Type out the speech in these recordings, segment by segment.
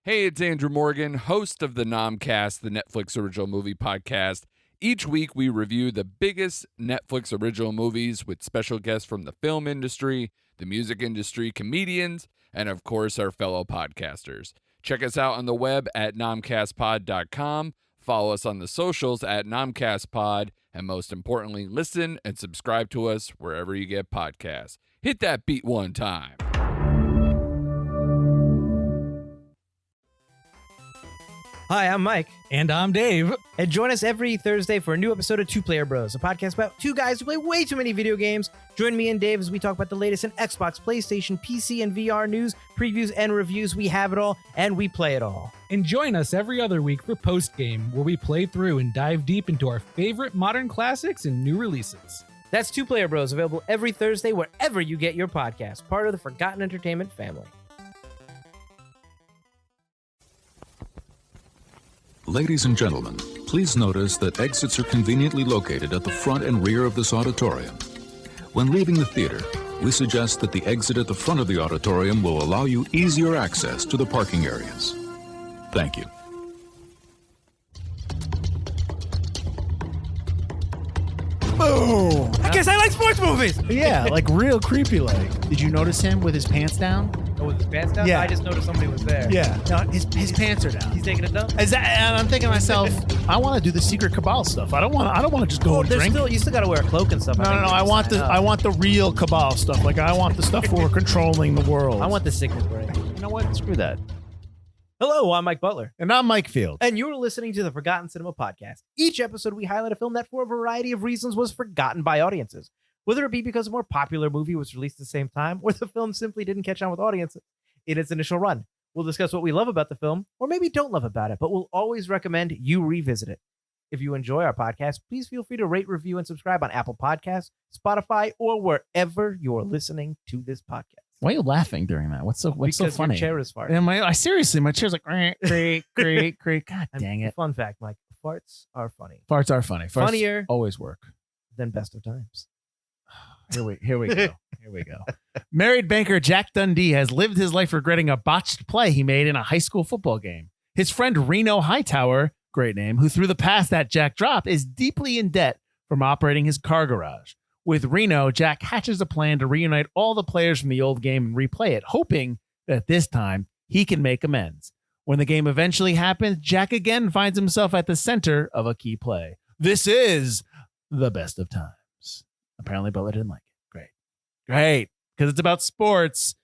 Hey, it's Andrew Morgan, host of the Nomcast, the Netflix original movie podcast. Each week, we review the biggest Netflix original movies with special guests from the film industry, the music industry, comedians, and of course, our fellow podcasters. Check us out on the web at nomcastpod.com. Follow us on the socials at nomcastpod. And most importantly, listen and subscribe to us wherever you get podcasts. Hit that beat one time. Hi, I'm Mike. And I'm Dave. And join us every Thursday for a new episode of Two Player Bros, a podcast about two guys who play way too many video games. Join me and Dave as we talk about the latest in Xbox, PlayStation, PC, and VR news, previews, and reviews. We have it all, and we play it all. And join us every other week for Post Game, where we play through and dive deep into our favorite modern classics and new releases. That's Two Player Bros, available every Thursday wherever you get your podcast, part of the Forgotten Entertainment family. Ladies and gentlemen, please notice that exits are conveniently located at the front and rear of this auditorium. When leaving the theater, we suggest that the exit at the front of the auditorium will allow you easier access to the parking areas. Thank you. Boom! I guess I like sports movies! Yeah, like real creepy like. Did you notice him with his pants down? Oh, with his pants down? Yeah. I just noticed somebody was there. Yeah. No, his pants are down. He's taking it down? And I'm thinking to myself, I want to do the secret cabal stuff. I don't want to just go and drink. You still got to wear a cloak and stuff. No. I want the real cabal stuff. Like I want the stuff where we're controlling the world. I want the signet ring. You know what? Screw that. Hello, I'm Mike Butler. And I'm Mike Field. And you're listening to the Forgotten Cinema Podcast. Each episode, we highlight a film that, for a variety of reasons, was forgotten by audiences. Whether it be because a more popular movie was released at the same time, or the film simply didn't catch on with audiences in its initial run. We'll discuss what we love about the film, or maybe don't love about it, but we'll always recommend you revisit it. If you enjoy our podcast, please feel free to rate, review, and subscribe on Apple Podcasts, Spotify, or wherever you're listening to this podcast. Why are you laughing during that? What's so funny? Because your chair is farting. And my chair's like creak. God dang it. Fun fact, Mike, farts are funny. Farts are funny. Farts Funnier always work. than Best of Times. Here we go. Here we go. Married banker Jack Dundee has lived his life regretting a botched play he made in a high school football game. His friend Reno Hightower, great name, who threw the pass that Jack dropped, is deeply in debt from operating his car garage. With Reno, Jack hatches a plan to reunite all the players from the old game and replay it, hoping that this time he can make amends. When the game eventually happens, Jack again finds himself at the center of a key play. This is the Best of Times. Apparently Butler didn't like it. Great. Because it's about sports.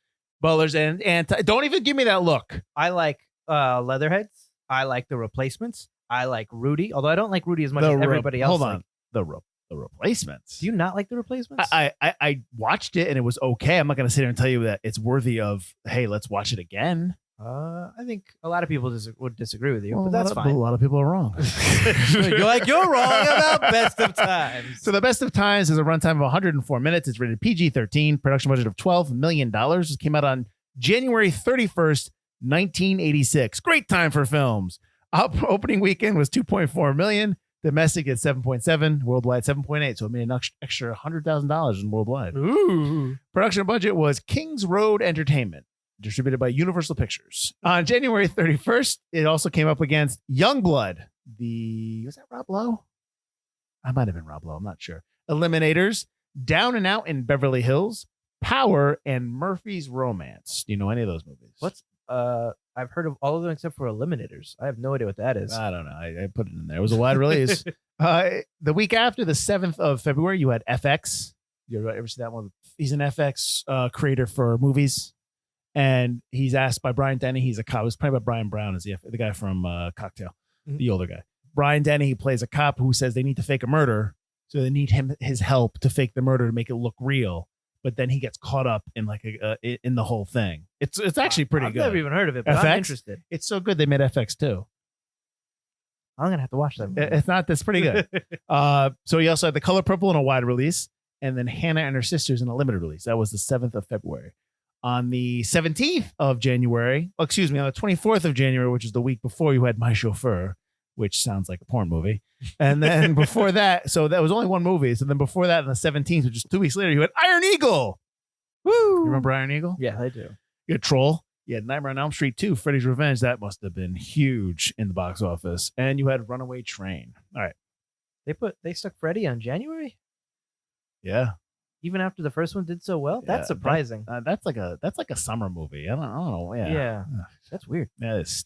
Butler's and don't even give me that look. I like Leatherheads. I like The Replacements. I like Rudy, although I don't like Rudy as much as everybody else. Hold on. The Replacements. Do you not like The Replacements? I watched it and it was okay. I'm not going to sit here and tell you that it's worthy of, hey, let's watch it again. I think a lot of people would disagree with you, but that's fine. A lot of people are wrong. You're wrong about Best of Times. So the Best of Times is a runtime of 104 minutes. It's rated PG-13, production budget of $12 million. It came out on January 31st, 1986. Great time for films. Opening weekend was $2.4 million. Domestic at 7.7, worldwide 7.8. So it made an extra $100,000 in worldwide. Ooh. Production budget was Kings Road Entertainment, distributed by Universal Pictures. On January 31st, it also came up against Youngblood. Was that Rob Lowe? I might have been Rob Lowe. I'm not sure. Eliminators, Down and Out in Beverly Hills, Power, and Murphy's Romance. Do you know any of those movies? I've heard of all of them except for Eliminators. I have no idea what that is. I don't know. I put it in there. It was a wide release. The week after, the 7th of February, you had FX. You ever see that one? He's an FX creator for movies. And he's asked by Brian Denny. He's a cop. It was played by Brian Brown, is the guy from Cocktail, the older guy. Brian Denny, he plays a cop who says they need to fake a murder. So they need his help to fake the murder to make it look real. But then he gets caught up in in the whole thing. It's actually pretty good. I've never even heard of it, but FX? I'm interested. It's so good they made FX too. I'm gonna have to watch that movie. It's not. That's pretty good. So he also had The Color Purple in a wide release, and then Hannah and Her Sisters in a limited release. That was the 7th of February. On the 17th of January, on the 24th of January, which is the week before, you had My Chauffeur, which sounds like a porn movie. And then before that, so that was only one movie. So then before that, on the 17th, which is 2 weeks later, you had Iron Eagle. Woo! You remember Iron Eagle? Yeah, I do. You had Troll. You had Nightmare on Elm Street 2, Freddy's Revenge. That must have been huge in the box office. And you had Runaway Train. All right. They stuck Freddy on January? Yeah. Even after the first one did so well? Yeah, That's surprising. That's like a summer movie. I don't know. Yeah. Yeah. That's weird. That is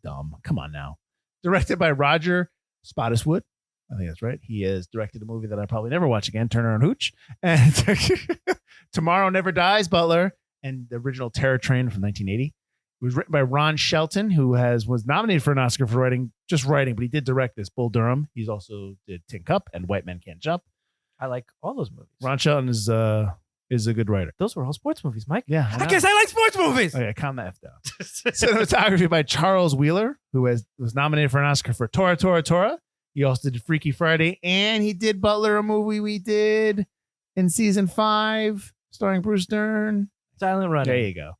dumb. Come on now. Directed by Roger Spottiswoode. I think that's right. He has directed a movie that I probably never watch again, Turner and Hooch. And Tomorrow Never Dies, Butler, and the original Terror Train from 1980. It was written by Ron Shelton, who was nominated for an Oscar for writing, but he did direct this, Bull Durham. He's also did Tin Cup and White Men Can't Jump. I like all those movies. Ron Shelton is a good writer. Those were all sports movies, Mike. Yeah. I guess I like sports movies. Okay, calm the F down. Cinematography by Charles Wheeler, who was nominated for an Oscar for Tora, Tora, Tora. He also did Freaky Friday, and he did Butler, a movie we did in season 5, starring Bruce Dern. Silent Running. There you go.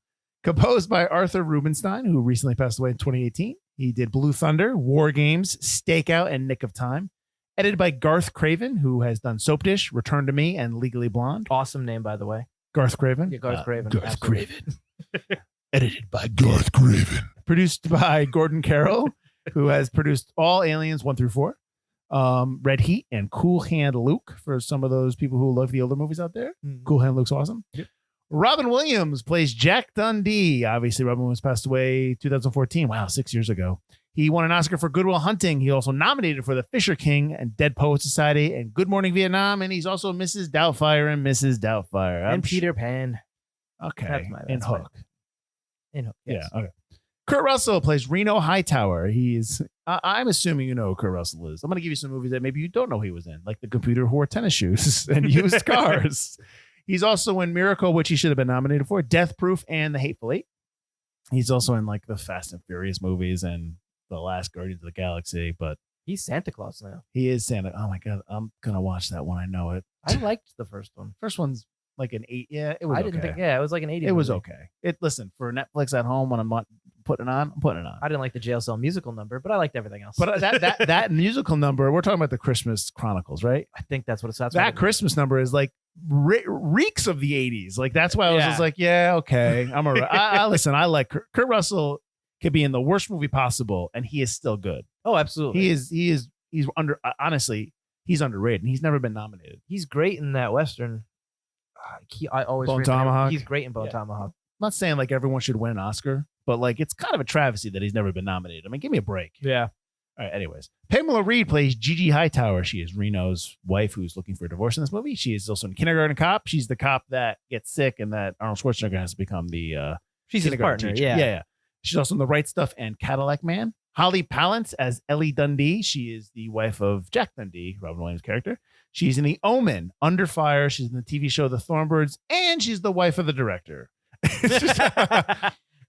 Composed by Arthur Rubinstein, who recently passed away in 2018. He did Blue Thunder, War Games, Stakeout, and Nick of Time. Edited by Garth Craven, who has done Soap Dish, Return to Me, and Legally Blonde. Awesome name, by the way. Garth Craven? Yeah, Garth Craven. Garth Craven. Edited by Garth Craven. Produced by Gordon Carroll, who has produced all Aliens 1 through 4. Red Heat and Cool Hand Luke, for some of those people who love the older movies out there. Cool Hand Luke's awesome. Yep. Robin Williams plays Jack Dundee. Obviously, Robin Williams passed away 2014. Wow, 6 years ago. He won an Oscar for Good Will Hunting. He also nominated for The Fisher King and Dead Poets Society and Good Morning Vietnam. And he's also Mrs. Doubtfire and Mrs. Doubtfire. And Peter Pan. Okay. That's Hook. In Hook. Yes. Yeah. Okay. Kurt Russell plays Reno Hightower. I'm assuming you know who Kurt Russell is. I'm going to give you some movies that maybe you don't know he was in, like The Computer Who Wore Tennis Shoes and Used Cars. He's also in Miracle, which he should have been nominated for, Death Proof, and The Hateful Eight. He's also in like the Fast and Furious movies and The Last Guardians of the Galaxy, but he's Santa Claus now. he is Santa. Oh my God, I'm going to watch that one. I know it. I liked the first one. First one's like an 8. Yeah, it was I didn't okay. think, it was like an 80. It was okay. Listen, for Netflix at home when I'm putting it on, I'm putting it on. I didn't like the jail cell musical number, but I liked everything else. But that musical number, we're talking about the Christmas Chronicles, right? I think that's what it's. That Christmas number is like reeks of the 80s. Like that's why I was just like, yeah, okay, I'm alright. I listen. I like Kurt Russell. Could be in the worst movie possible, and he is still good. Oh, absolutely. He's honestly, he's underrated, and he's never been nominated. He's great in that Western. I always Bone remember Tomahawk. He's great in Bone Yeah. Tomahawk. I'm not saying like everyone should win an Oscar, but like it's kind of a travesty that he's never been nominated. I mean, give me a break. Yeah. All right. Anyways, Pamela Reed plays Gigi Hightower. She is Reno's wife who's looking for a divorce in this movie. She is also in Kindergarten Cop. She's the cop that gets sick and that Arnold Schwarzenegger has to become the She's his kindergarten partner. teacher. Yeah. She's also in The Right Stuff and Cadillac Man. Holly Palance as Ellie Dundee. She is the wife of Jack Dundee, Robin Williams' character. She's in The Omen, Under Fire. She's in the TV show The Thornbirds, and she's the wife of the director.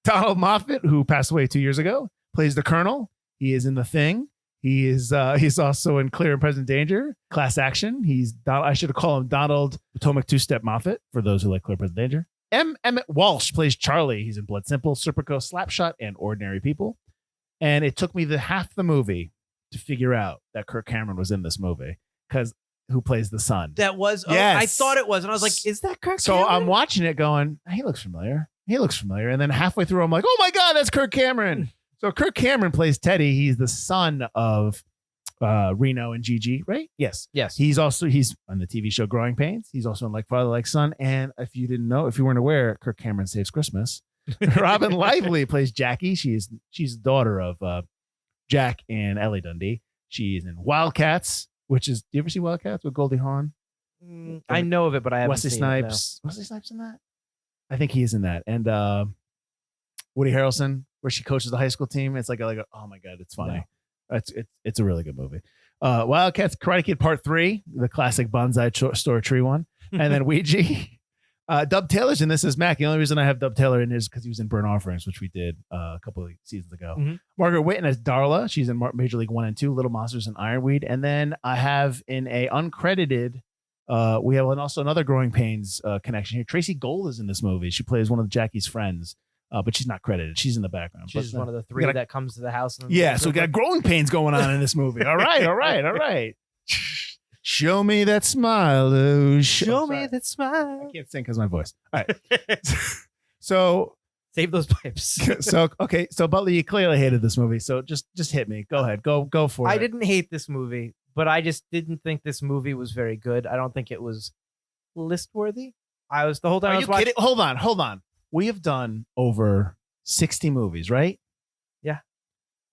Donald Moffat, who passed away 2 years ago, plays the Colonel. He is in The Thing. He's also in Clear and Present Danger, Class Action. I should have called him Donald Potomac Two-Step Moffat for those who like Clear and Present Danger. Emmett Walsh plays Charlie. He's in Blood Simple, Serpico, Slapshot, and Ordinary People. And it took me half the movie to figure out that Kirk Cameron was in this movie because who plays the son? That was. Yes. I thought it was, and I was like, "Is that Kirk?" So Cameron? I'm watching it, going, "He looks familiar. He looks familiar." And then halfway through, I'm like, "Oh my God, that's Kirk Cameron!" So Kirk Cameron plays Teddy. He's the son of Reno and Gigi, right? Yes. He's on the TV show Growing Pains. He's also in Like Father, Like Son. And if you weren't aware, Kirk Cameron Saves Christmas. Robin Lively plays Jackie. She's the daughter of Jack and Ellie Dundee. She's in Wildcats, do you ever see Wildcats with Goldie Hawn? I know of it, but I haven't Wesley seen Snipes. Wesley Snipes in that? I think he is in that. And Woody Harrelson, where she coaches the high school team. It's like oh my God, it's funny. No. It's a really good movie. Wildcats, Karate Kid Part 3, the classic bonsai store tree one. And then Ouija. Dub Taylor's in this as Mac. The only reason I have Dub Taylor in is because he was in Burn Offerings, which we did a couple of seasons ago. Mm-hmm. Margaret Whitten as Darla. She's in Major League 1 and 2, Little Monsters and Ironweed. And then I have in a uncredited, we have also another Growing Pains connection here. Tracy Gold is in this movie. She plays one of Jackie's friends, but she's not credited. She's in the background. She's one of the three that comes to the house. And so we got Growing Pains going on in this movie. All right. Show me that smile. Oh, show me that smile. I can't sing because of my voice. All right. So Save those pipes. So Butler, you clearly hated this movie. So just hit me. Go ahead. Go for it. I didn't hate this movie, but I just didn't think this movie was very good. I don't think it was list worthy. I was the whole time. Are you kidding? Hold on. We have done over 60 movies, right? Yeah.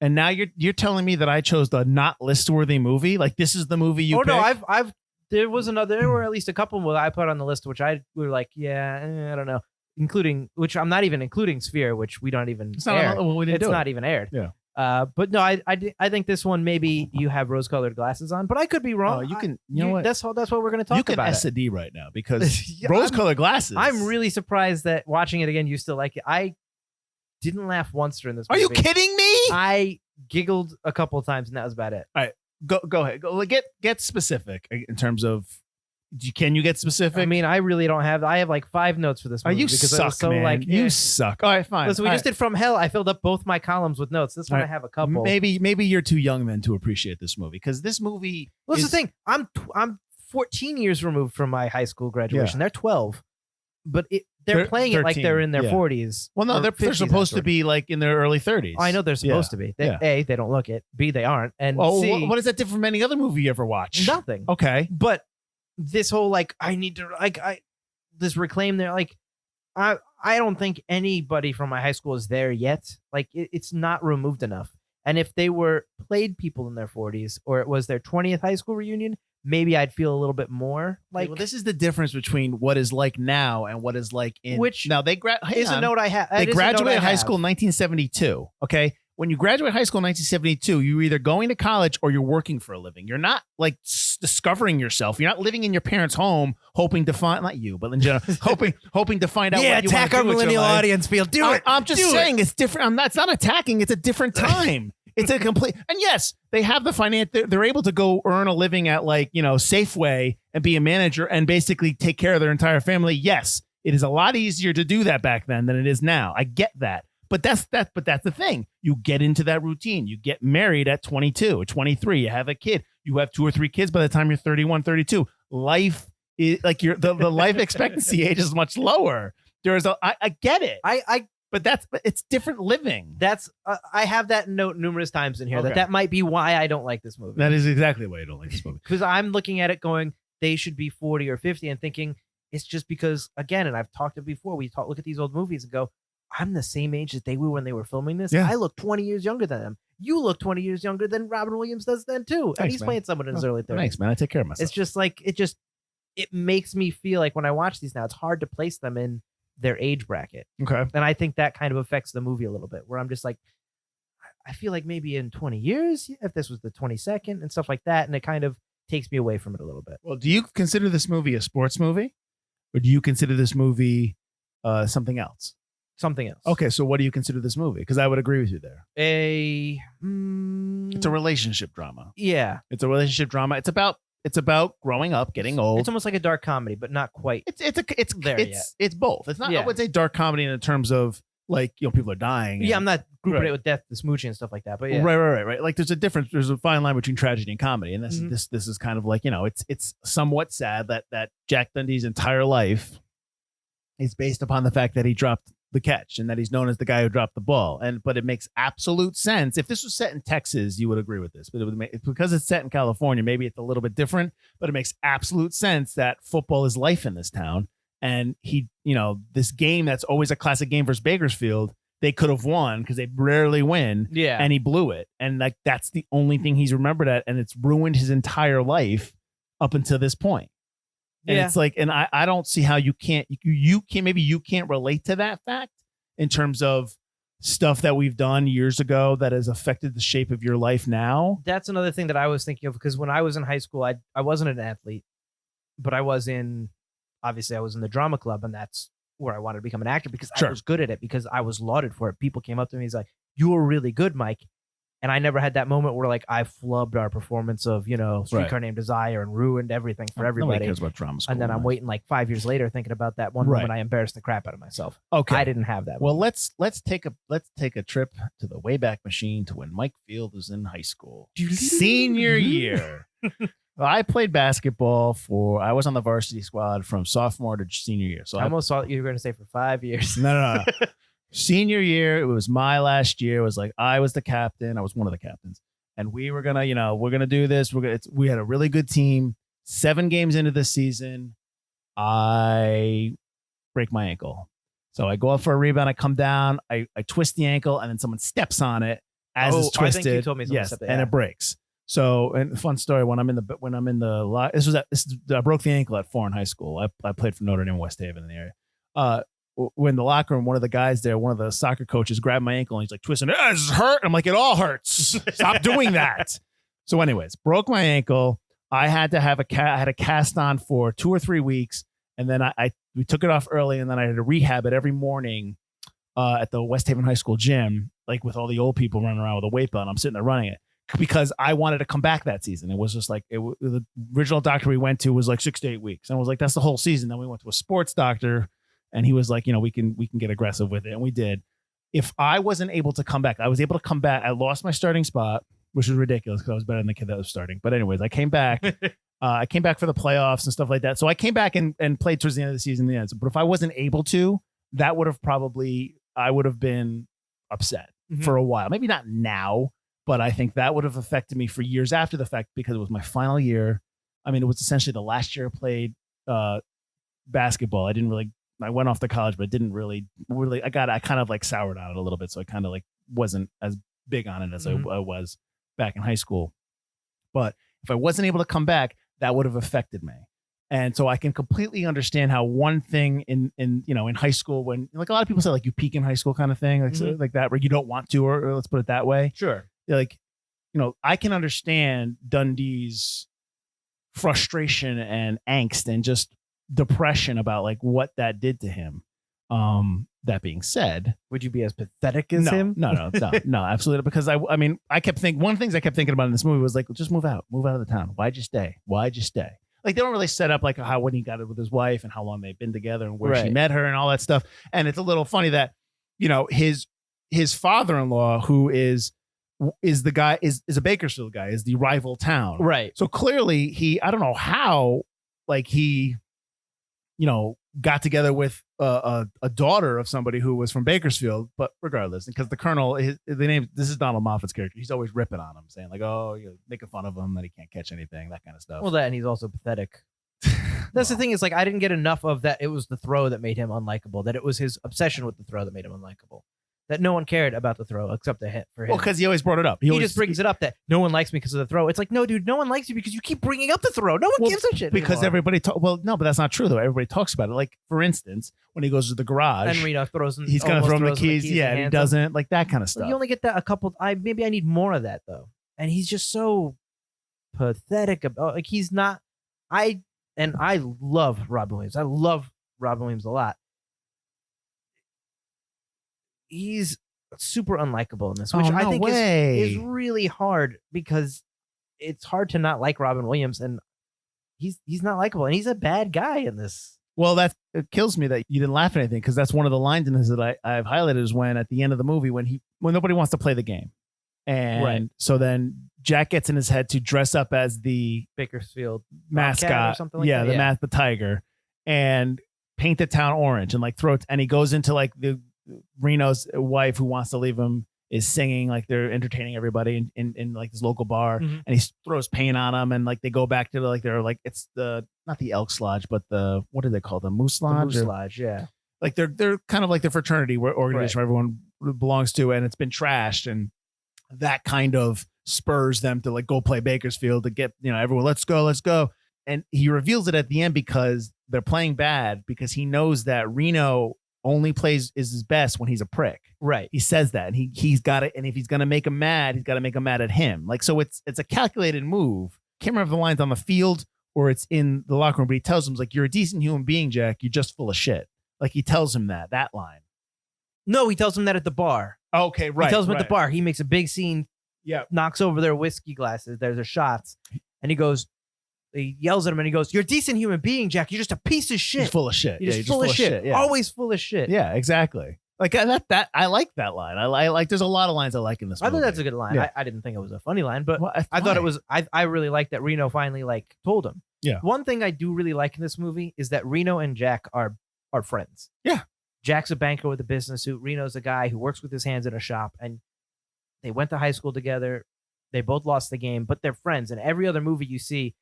And now you're telling me that I chose the not list worthy movie? Like this is the movie you picked? No, I've there were at least a couple that I put on the list, which I were like, I don't know, which I'm not even including Sphere, which we don't even air. It's not even aired. Yeah. But no, I think this one, maybe you have rose-colored glasses on, but I could be wrong. You know what? That's what we're going to talk about. You can S&D right now because rose-colored glasses. I'm really surprised that watching it again, you still like it. I didn't laugh once during this movie. Are you kidding me? I giggled a couple of times, and that was about it. All right, go ahead. Get specific in terms of. Can you get specific? I mean, I really don't have. I have like 5 notes for this movie. You suck, man. You suck. All right, fine. Listen, we just did From Hell. I filled up both my columns with notes. This one I have a couple. Maybe you're too young then to appreciate this movie because this movie. Well, that's the thing. I'm 14 years removed from my high school graduation. They're 12, but they're playing 13, it like they're in their 40s. Well, no, they're supposed to be like in their early 30s. I know they're supposed to be. A, they don't look it. B, they aren't. And C, what is that different from any other movie you ever watch? Nothing. Okay, but this whole I need to this reclaim their I don't think anybody from my high school is there yet. Like it's not removed enough. And if they played people in their 40s or it was their 20th high school reunion, maybe I'd feel a little bit more like. Well, this is the difference between what is like now and what is like in. Which now they a note I have. They graduated high school in 1972. Okay. When you graduate high school in 1972, you're either going to college or you're working for a living. You're not like discovering yourself. You're not living in your parents' home, hoping to find not you, but in general, hoping to find out. Yeah, what you attack our millennial audience. Field, do it. I'm just saying it's different. It's not attacking. It's a different time. It's a complete. And yes, they have the finance. They're able to go earn a living at Safeway and be a manager and basically take care of their entire family. Yes, it is a lot easier to do that back then than it is now. I get that. But that's the thing. You get into that routine. You get married at 22 or 23. You have a kid. You have 2 or 3 kids by the time you're 31, 32. Life is like the life expectancy age is much lower. I get it. But it's different living. I have that note numerous times in here that might be why I don't like this movie. That is exactly why I don't like this movie. Because I'm looking at it going, they should be 40 or 50 and thinking it's just because, again, and I've talked to it before, look at these old movies and go, I'm the same age that they were when they were filming this. Yeah. I look 20 years younger than them. You look 20 years younger than Robin Williams does then too. And he's playing someone in his early 30s. Thanks, man. I take care of myself. It's just like, it makes me feel like when I watch these now, it's hard to place them in their age bracket. Okay. And I think that kind of affects the movie a little bit where I'm just like, I feel like maybe in 20 years, if this was the 22nd and stuff like that, and it kind of takes me away from it a little bit. Well, do you consider this movie a sports movie or do you consider this movie something else? Something else. Okay, so what do you consider this movie? Because I would agree with you there. It's a relationship drama. Yeah, it's a relationship drama. It's about growing up, getting old. It's almost like a dark comedy, but not quite. It's both. It's not. Yeah. I would say dark comedy in terms of people are dying. Yeah, I'm not grouping it with death, the smooching and stuff like that. But yeah, right. Like there's a difference. There's a fine line between tragedy and comedy, and this is kind of like it's somewhat sad that Jack Dundee's entire life is based upon the fact that he dropped the catch and that he's known as the guy who dropped the ball. But it makes absolute sense. If this was set in Texas, you would agree with this, but because it's set in California, maybe it's a little bit different, but it makes absolute sense that football is life in this town. And this game that's always a classic game versus Bakersfield, they could have won because they rarely win. Yeah. And he blew it. And that's the only thing he's remembered at. And it's ruined his entire life up until this point. And it's like, and I don't see how you can't relate to that fact in terms of stuff that we've done years ago that has affected the shape of your life now. That's another thing that I was thinking of because when I was in high school, I wasn't an athlete, but I was in the drama club, and that's where I wanted to become an actor because I was good at it because I was lauded for it. People came up to me, he's like, "You were really good, Mike." And I never had that moment where I flubbed our performance of, Streetcar Named Desire and ruined everything for everybody. Nobody cares about drama school. And then I'm waiting 5 years later thinking about that one moment I embarrassed the crap out of myself. Okay. I didn't have that. Well, let's take a trip to the Wayback Machine to when Mike Field was in high school. Senior year. Well, I played basketball I was on the varsity squad from sophomore to senior year. So I almost thought you were going to say for 5 years. No. Senior year, it was my last year. It was like I was the captain. I was one of the captains. And we were going to, we're going to do this. We had a really good team. 7 games into the season, I break my ankle. So I go up for a rebound. I come down. I twist the ankle, and then someone steps on it as it's twisted. I think you told me yes, stepped it, and it breaks. So, and fun story. When I'm in the I broke the ankle at 4 in high school. I played for Notre Dame, West Haven in the area. We're in the locker room. One of the guys there, one of the soccer coaches, grabbed my ankle and he's like twisting. This hurt. I'm like, it all hurts. Stop doing that. So, anyways, broke my ankle. I had to have I had a cast on for 2 or 3 weeks, and then we took it off early, and then I had to rehab it every morning at the West Haven High School gym, like with all the old people running around with a weight belt. I'm sitting there running it because I wanted to come back that season. It was just like the original doctor we went to was like 6 to 8 weeks, and I was like, that's the whole season. Then we went to a sports doctor, and he was like, we can get aggressive with it, and we did. If I wasn't able to come back, I was able to come back. I lost my starting spot, which was ridiculous because I was better than the kid that was starting. But anyways, I came back. I came back for the playoffs and stuff like that. So I came back and played towards the end of the season. In the end. But if I wasn't able to, that would have I would have been upset for a while. Maybe not now, but I think that would have affected me for years after the fact because it was my final year. I mean, it was essentially the last year I played basketball. I went off to college, but it didn't really, I kind of like soured on it a little bit. So I kind of like wasn't as big on it as I was back in high school. But if I wasn't able to come back, that would have affected me. And so I can completely understand how one thing in high school, when like a lot of people say like you peak in high school kind of thing, like that, where you don't want to, or let's put it that way. Sure. Like, I can understand Dundee's frustration and angst and just depression about like what that did to him. That being said, would you be as pathetic as him? No, absolutely. Because I kept thinking, one of the things I kept thinking about in this movie was like, just move out of the town. Why'd you stay? Like they don't really set up like when he got it with his wife and how long they've been together and where she met her and all that stuff. And it's a little funny that, his father-in-law, who is the guy, is a Bakersfield guy, is the rival town. Right. So clearly I don't know how, like he, got together with a daughter of somebody who was from Bakersfield, but regardless, because the Colonel, this is Donald Moffat's character. He's always ripping on him, saying like, "Oh, you're making fun of him that he can't catch anything," that kind of stuff. Well, and he's also pathetic. That's the thing is like I didn't get enough of that. It was the throw that made him unlikable. That it was his obsession with the throw that made him unlikable. That no one cared about the throw except for him. Well, because he always brought it up. He just brings it up that no one likes me because of the throw. It's like, no, dude, no one likes you because you keep bringing up the throw. No one gives a shit because anymore. everybody. No, but that's not true though. Everybody talks about it. Like for instance, when he goes to the garage, and Reno throws, he's going to throw him the keys. Yeah, and he doesn't, like that kind of stuff. You only get that a couple. Maybe I need more of that though. And he's just so pathetic about. Like he's not. I love Robin Williams. I love Robin Williams a lot. He's super unlikable in this, which I think is really hard because it's hard to not like Robin Williams, and he's not likable, and he's a bad guy in this. Well, it kills me that you didn't laugh at anything, because that's one of the lines in this that I've highlighted is when at the end of the movie when nobody wants to play the game, and so then Jack gets in his head to dress up as the Bakersfield mascot or something like that. The tiger, and paint the town orange and like and he goes into like the Reno's wife who wants to leave him is singing like they're entertaining everybody in like this local bar, and he throws paint on them, and like they go back to like they're like it's not the Elks Lodge, but what do they call them? Moose Lodge? The Moose Lodge, yeah. Like they're kind of like the fraternity organization where everyone belongs to, and it's been trashed, and that kind of spurs them to like go play Bakersfield to get everyone let's go, and he reveals it at the end because they're playing bad because he knows that Reno only is his best when he's a prick. Right. He says that, and he's got it. And if he's going to make him mad, he's got to make him mad at him. Like, so it's a calculated move. Can't remember if the line's on the field or it's in the locker room, but he tells him like, you're a decent human being, Jack. You're just full of shit. Like he tells him that line. No, he tells him that at the bar. Okay. Right. He tells him at the bar. He makes a big scene. Yeah. Knocks over their whiskey glasses. Their shots. And he yells at him and he goes, "You're a decent human being, Jack. You're just a piece of shit. He's full of shit. You're just full of shit. Yeah. Always full of shit." Yeah, exactly. Like that. I like that line. I like. There's a lot of lines I like in this movie. I thought that's a good line. Yeah. I didn't think it was a funny line, but I thought it was. I really liked that Reno finally like told him. Yeah. One thing I do really like in this movie is that Reno and Jack are friends. Yeah. Jack's a banker with a business suit. Reno's a guy who works with his hands in a shop, and they went to high school together. They both lost the game, but they're friends. And every other movie you see,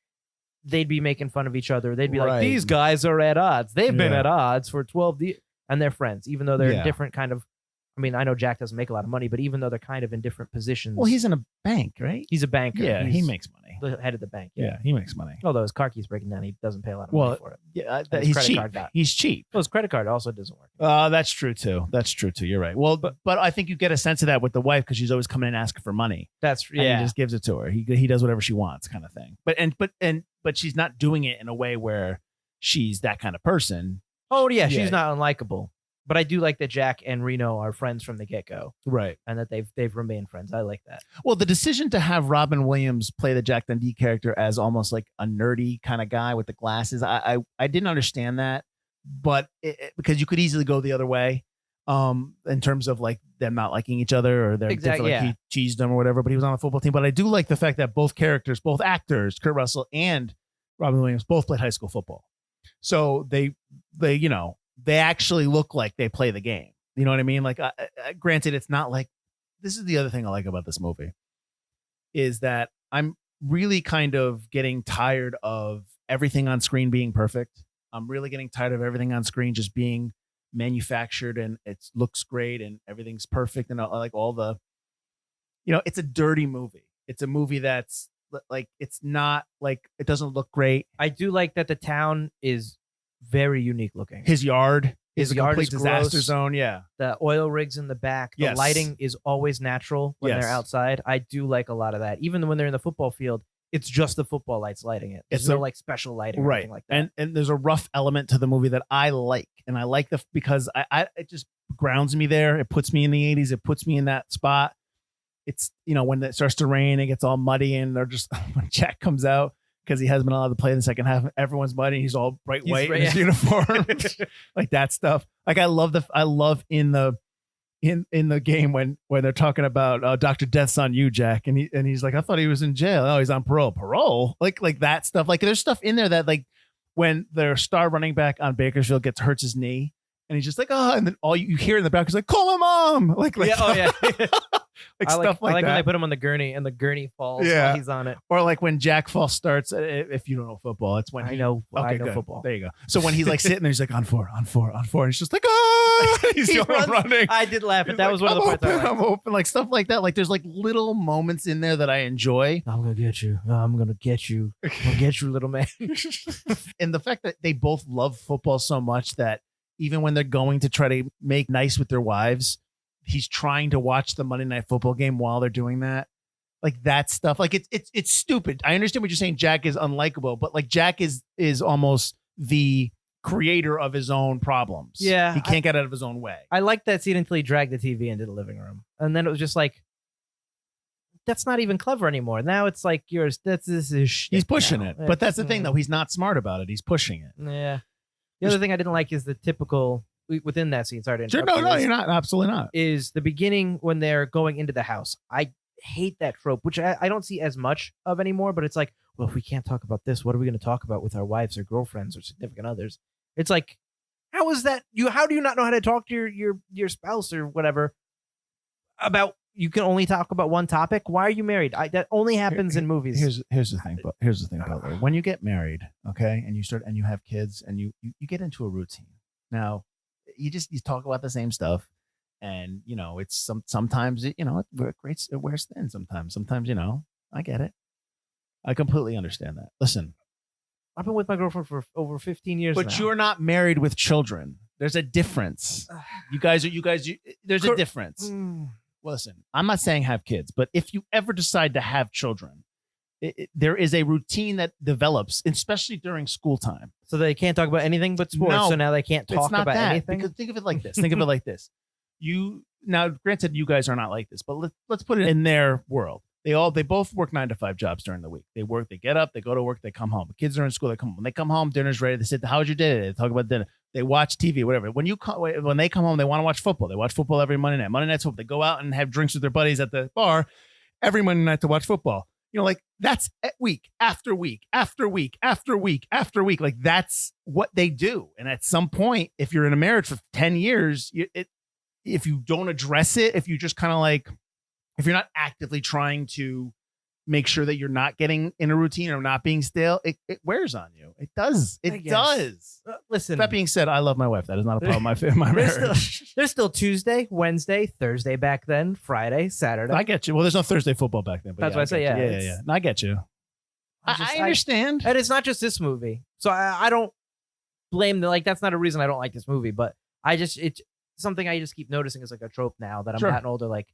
they'd be making fun of each other. They'd be like, these guys are at odds. They've been at odds for 12 years. And they're friends, even though they're in different kind of, I mean, I know Jack doesn't make a lot of money, but even though they're kind of in different positions. Well, he's in a bank, right? He's a banker. Yeah, he makes money. The head of the bank. Yeah, he makes money. Although his car keeps breaking down, he doesn't pay a lot of money for it. Yeah, And his he's credit cheap. card got- He's cheap. Well, his credit card also doesn't work. That's true too. You're right. Well, but I think you get a sense of that with the wife because she's always coming in asking for money. That's And he just gives it to her. He does whatever she wants, kind of thing. But she's not doing it in a way where she's that kind of person. Oh yeah, she's not unlikable. But I do like that Jack and Reno are friends from the get-go, Right. and that they've remained friends. I like that. Well, the decision to have Robin Williams play the Jack Dundee character as almost like a nerdy kind of guy with the glasses, I didn't understand that, but because you could easily go the other way, in terms of like them not liking each other or they're Exactly, different, like he cheesed them or whatever. But he was on the football team. But I do like the fact that both characters, both actors, Kurt Russell and Robin Williams, both played high school football, so they actually look like they play the game. You know what I mean? Like, granted, it's not like, this is the other thing I like about this movie is that I'm really kind of getting tired of everything on screen being perfect. I'm really getting tired of everything on screen just being manufactured and it looks great and everything's perfect. And I like all the, it's a dirty movie. It's a movie that's like, it's not like, it doesn't look great. I do like that the town is very unique looking. His yard is a yard complete is disaster gross. zone. Yeah. The oil rigs in the back. The Yes. lighting is always natural when Yes. they're outside. I do like a lot of that. Even when they're in the football field, it's just the football lights lighting it. There's It's no a- like special lighting or Right. anything like that. And there's a rough element to the movie that I like. And I like because it just grounds me there. It puts me in the 80s. It puts me in that spot. It's, when it starts to rain, it gets all muddy and they're just, when Jack comes out, because he hasn't been allowed to play in the second half, everyone's muddy. He's all bright white in his uniform, like that stuff. Like I love in the game when they're talking about Dr. Death's on you, Jack, and he's like, I thought he was in jail. Oh, he's on parole, like that stuff. Like there's stuff in there that like when their star running back on Bakersfield hurts his knee, and he's just like, oh, and then all you hear in the back is like, call my mom, like like I stuff like when that. they put him on the gurney and the gurney falls Yeah. while he's on it. Or like when Jack Falls starts, if you don't know football, it's when I know good. football. There you go. So when he's like sitting there, he's like on four, and he's just like, oh, he's He going runs- running. I did laugh, He's but that like, was one of the parts I liked. I'm open, like stuff like that. Like there's like little moments in there that I enjoy. I'm gonna get you. I'm gonna get you. I'm gonna get you, little man. And the fact that they both love football so much that even when they're going to try to make nice with their wives, he's trying to watch the Monday Night Football game while they're doing that. Like that stuff. Like it's stupid. I understand what you're saying. Jack is unlikable, but like Jack is almost the creator of his own problems. Yeah, He can't get out of his own way. I liked that scene until he dragged the TV into the living room, and then it was just like, that's not even clever anymore. Now it's like yours. This is shtick He's pushing now. it. But that's the thing though. He's not smart about it. He's pushing it. Yeah. The other thing I didn't like is the typical within that scene. Sorry to Sure, interrupt. no, you, you're not. Absolutely not. is the beginning when they're going into the house. I hate that trope, which I don't see as much of anymore, but it's like, well, if we can't talk about this, what are we going to talk about with our wives or girlfriends or significant others? It's like, how is that how do you not know how to talk to your spouse or whatever about, you can only talk about one topic? Why are you married? That only happens in movies. Here's the thing, but here's the thing, Butler. When you get married, okay, and you have kids and you get into a routine. Now, you talk about the same stuff, and it's sometimes it wears thin sometimes. Sometimes, I get it. I completely understand that. Listen, I've been with my girlfriend for over 15 years but now. you're not married with children. There's a difference. There's a difference. Listen, I'm not saying have kids, but if you ever decide to have children, there is a routine that develops, especially during school time. So they can't talk about anything but sports. No, so now they can't talk It's not about that. anything. Because think of it like this. Now, granted, you guys are not like this, but let's put it in their world. They both work 9 to 5 jobs during the week. They work, they get up, they go to work, they come home. The kids are in school, they come home. When they come home, dinner's ready. They sit, how was your day today? They talk about dinner. They watch TV, whatever. When they come home, they want to watch football. They watch football every Monday night. Monday night's football. They go out and have drinks with their buddies at the bar every Monday night to watch football. like that's week after week after week after week after week. Like that's what they do. And at some point, if you're in a marriage for 10 years, if you don't address it, if you just kind of like, if you're not actively trying to make sure that you're not getting in a routine or not being stale, it wears on you. It does. It does. Listen. That being said, I love my wife. That is not a problem. My marriage. There's still Tuesday, Wednesday, Thursday back then, Friday, Saturday. I get you. Well, there's no Thursday football back then. But that's what I say. Yeah. Yeah. No, I get you. I understand. And it's not just this movie. So I don't blame that's not a reason I don't like this movie, but it's something I just keep noticing is like a trope now that I'm gotten older. Like,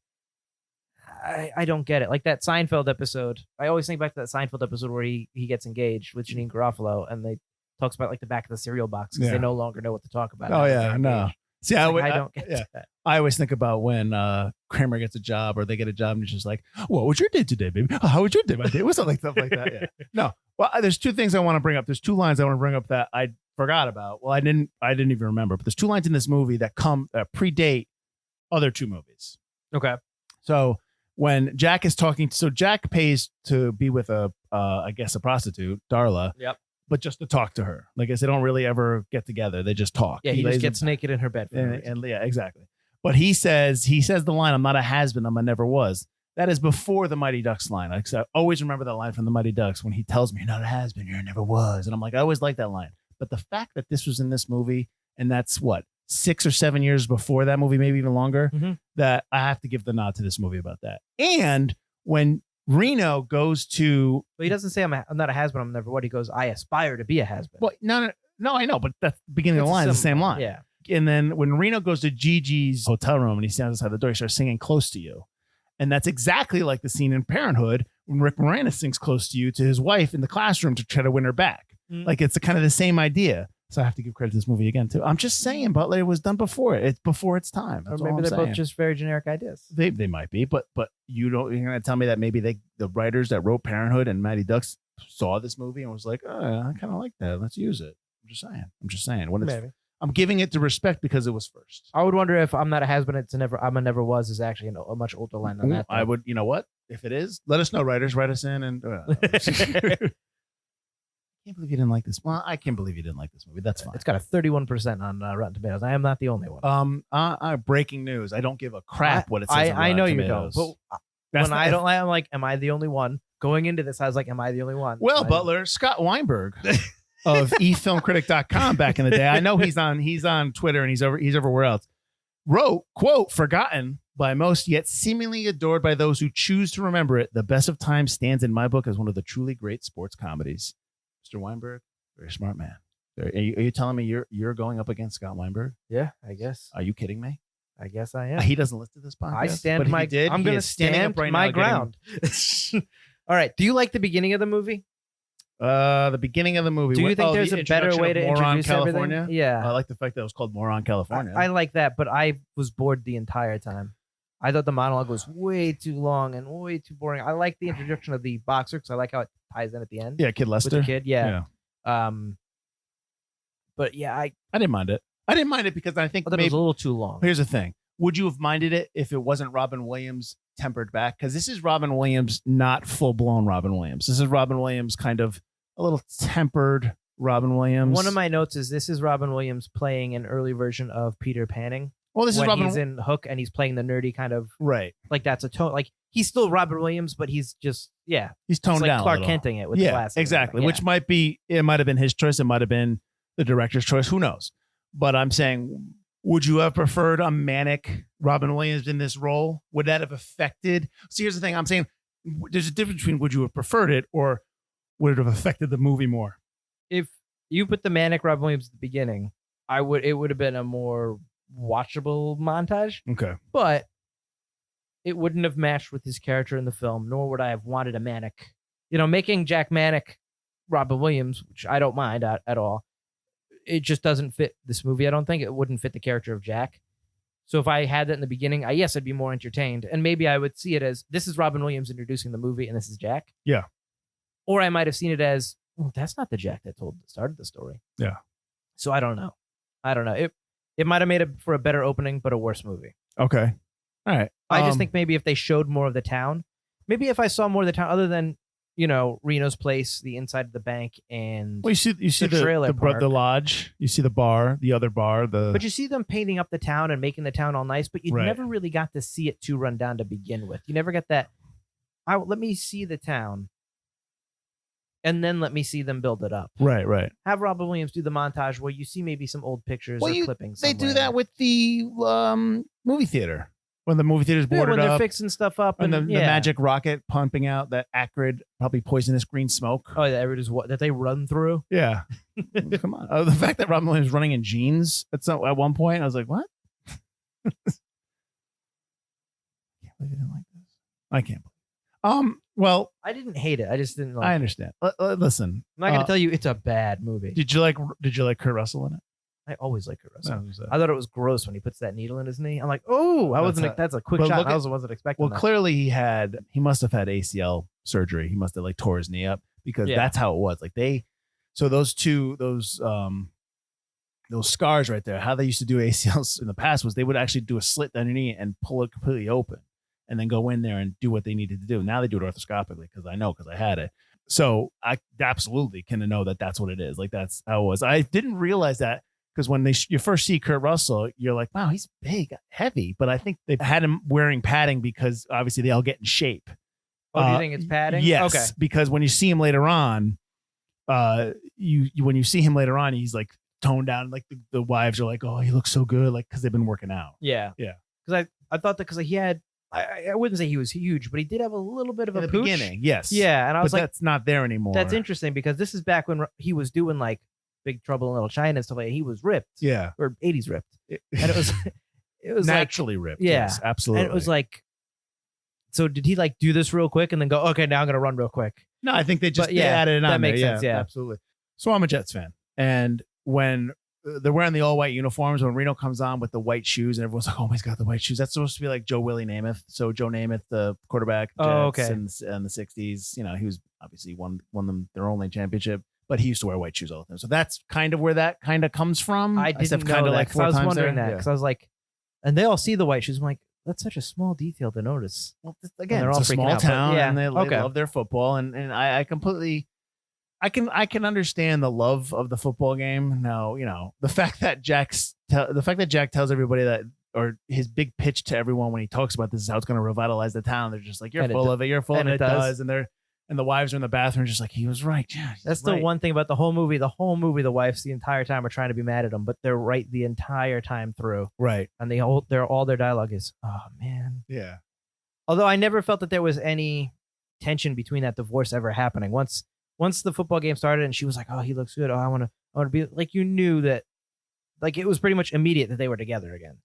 I don't get it. Like that Seinfeld episode. I always think back to that Seinfeld episode where he gets engaged with Janine Garofalo and they talks about like the back of the cereal box because they no longer know what to talk about. Oh yeah, no. See, I don't get that. I always think about when Kramer gets a job or they get a job and it's just like, what was your day today, baby? Oh, how was your day? My day was something like stuff like that. Yeah. No. Well, there's two things I want to bring up. There's two lines I want to bring up that I forgot about. Well, I didn't even remember. But there's two lines in this movie that predate other two movies. Okay. So when Jack is talking, so Jack pays to be with I guess a prostitute, Darla. Yep. But just to talk to her. Like I said, they don't really ever get together. They just talk. Yeah, he just gets naked in her bed. And yeah, exactly. But he says the line, I'm not a has-been, I'm a never was. That is before the Mighty Ducks line. Like, so I always remember that line from the Mighty Ducks when he tells me, you're not a has-been, you're a never was. And I'm like, I always like that line. But the fact that this was in this movie, and that's what, 6 or 7 years before that movie, maybe even longer, that I have to give the nod to this movie about that. And when Reno goes to... Well, he doesn't say I'm not a has-been, I'm never what. He goes, I aspire to be a has-been. Well, no, I know, but that's the beginning of the line. It's the same line. Yeah. And then when Reno goes to Gigi's hotel room and he stands outside the door, he starts singing Close to You. And that's exactly like the scene in Parenthood when Rick Moranis sings Close to You to his wife in the classroom to try to win her back. Like it's kind of the same idea. So I have to give credit to this movie again, too. I'm just saying, Butler was done before it. It's before its time. That's or maybe they're both just very generic ideas. They might be, but you're going to tell me that maybe the writers that wrote Parenthood and Mighty Ducks saw this movie and was like, oh, I kind of like that. Let's use it. I'm just saying. When maybe. I'm giving it the respect because it was first. I would wonder if I'm not a has-been, I'm a never was is actually a much older line than that. I would, you know what? If it is, let us know, writers. Write us in and... I can't believe you didn't like this. Well, I can't believe you didn't like this movie. That's fine. It's got a 31% on Rotten Tomatoes. I am not the only one. Breaking news. I don't give a crap what it says. I know you don't. But when I don't like, I'm like, am I the only one? Going into this, I was like, am I the only one? Well, Butler, Scott Weinberg of efilmcritic.com back in the day. I know he's on Twitter and he's everywhere else. Wrote, quote, forgotten by most, yet seemingly adored by those who choose to remember it. The Best of Times stands in my book as one of the truly great sports comedies. Mr. Weinberg, very smart man. Are you telling me you're going up against Scott Weinberg? Yeah, I guess. Are you kidding me? I guess I am. He doesn't listen to this podcast. I'm going to stand my ground. All right. Do you like the beginning of the movie? The beginning of the movie. Do you think there's a better way to introduce California? Everything? Yeah. I like the fact that it was called Moron California. I like that, but I was bored the entire time. I thought the monologue was way too long and way too boring. I like the introduction of the boxer because I like how it ties in at the end. Yeah, Kid Lester. With the kid, yeah. But yeah, I didn't mind it. I didn't mind it because I think it was a little too long. Here's the thing. Would you have minded it if it wasn't Robin Williams tempered back? Because this is Robin Williams, not full-blown Robin Williams. This is Robin Williams kind of a little tempered Robin Williams. One of my notes is this is Robin Williams playing an early version of Peter Panning. Well, this is Robin. He's in Hook and he's playing the nerdy kind of right. Like that's a tone. Like he's still Robin Williams, but he's just he's toned down. Clark Kenting it with the glasses. Exactly. Which might have been his choice. It might have been the director's choice. Who knows? But I'm saying, would you have preferred a manic Robin Williams in this role? Would that have affected? See, here's the thing. I'm saying there's a difference between would you have preferred it or would it have affected the movie more? If you put the manic Robin Williams at the beginning, it would have been a more watchable montage. Okay. But it wouldn't have matched with his character in the film, nor would I have wanted a manic. Making Jack Manic Robin Williams, which I don't mind at all, it just doesn't fit this movie. I don't think it wouldn't fit the character of Jack. So if I had that in the beginning, I'd be more entertained. And maybe I would see it as this is Robin Williams introducing the movie and this is Jack. Yeah. Or I might have seen it as, that's not the Jack that started the story. Yeah. So I don't know. It might have made it for a better opening, but a worse movie. Okay. All right. I just think maybe if they showed more of the town, maybe if I saw more of the town, other than Reno's place, the inside of the bank, and Well, you see the trailer park. the lodge. You see the bar, the other bar. But you see them painting up the town and making the town all nice, but you Right. never really got to see it too run down to begin with. You never get that. Let me see the town, and then let me see them build it up. Right. Have Robin Williams do the montage where you see maybe some old pictures or clippings. They do somewhere. that with the movie theater when the movie theater's boarded when they're up. fixing stuff up And the magic rocket pumping out that acrid, probably poisonous green smoke. Oh, that they run through. Yeah. Come on. The fact that Robin Williams was running in jeans at one point, I was like, what? I can't believe you didn't like this. I can't believe it. Well, I didn't hate it. I just didn't like I it. understand. Listen. I'm not going to tell you it's a bad movie. Did you like Kurt Russell in it? I always like Kurt Russell. No, I thought it was gross when he puts that needle in his knee. I'm like, oh, that's a quick but shot. look I wasn't expecting Well, that. clearly he must have had ACL surgery. He must have tore his knee up because that's how it was. So those scars right there, how they used to do ACLs in the past was they would actually do a slit down your knee and pull it completely open and then go in there and do what they needed to do. Now they do it arthroscopically because I had it. So I absolutely can know that that's what it is. Like that's how it was. I didn't realize that. Because when you first see Kurt Russell, you're like, wow, he's big, heavy. But I think they had him wearing padding because obviously they all get in shape. Oh, do you think it's padding? Yes. Okay. Because when you see him later on, when you see him later on, he's like toned down. Like the wives are like, oh, he looks so good. Like, because they've been working out. Yeah. Yeah. Because I thought that because he had, I wouldn't say he was huge, but he did have a little bit of In a the pooch. beginning. Yes. Yeah. And I was but like, that's not there anymore. that's interesting because this is back when he was doing like Big Trouble in Little China and stuff like that. He was ripped. Yeah. Or 80s ripped. And it was naturally like, ripped. Yeah. Yes, absolutely. And it was like, so did he like do this real quick and then go, okay, now I'm going to run real quick? No, I think they just But added it on. that makes there. sense, yeah. Absolutely. So I'm a Jets fan. And when they're wearing the all white uniforms, when Reno comes on with the white shoes and everyone's like, oh, he's got the white shoes. That's supposed to be like Joe Willie Namath. So Joe Namath, the quarterback Jets in the 60s, he was obviously won them their only championship, but he used to wear white shoes all the time. So that's kind of where that kind of comes from. I didn't know kind of that, like 'cause I was wondering there. that because I was like, and they all see the white shoes. I'm like, that's such a small detail to notice. Well, again, they're it's all a freaking small out, but town, yeah, and they okay. love their football, and I completely, I can understand the love of the football game. Now, the fact that Jack tells everybody that, or his big pitch to everyone when he talks about this is how it's going to revitalize the town. They're just like, you're full of it, you're full of it, it does, and the wives are in the bathroom just like, he was right. Yeah, that's right. the one thing about the whole movie. The whole movie, the wives the entire time are trying to be mad at him, but they're right the entire time through. Right. And all their dialogue is, oh man. Yeah. Although I never felt that there was any tension between that divorce ever happening. Once the football game started and she was like, oh, he looks good. Oh, I want to be like, you knew that, like, it was pretty much immediate that they were together again.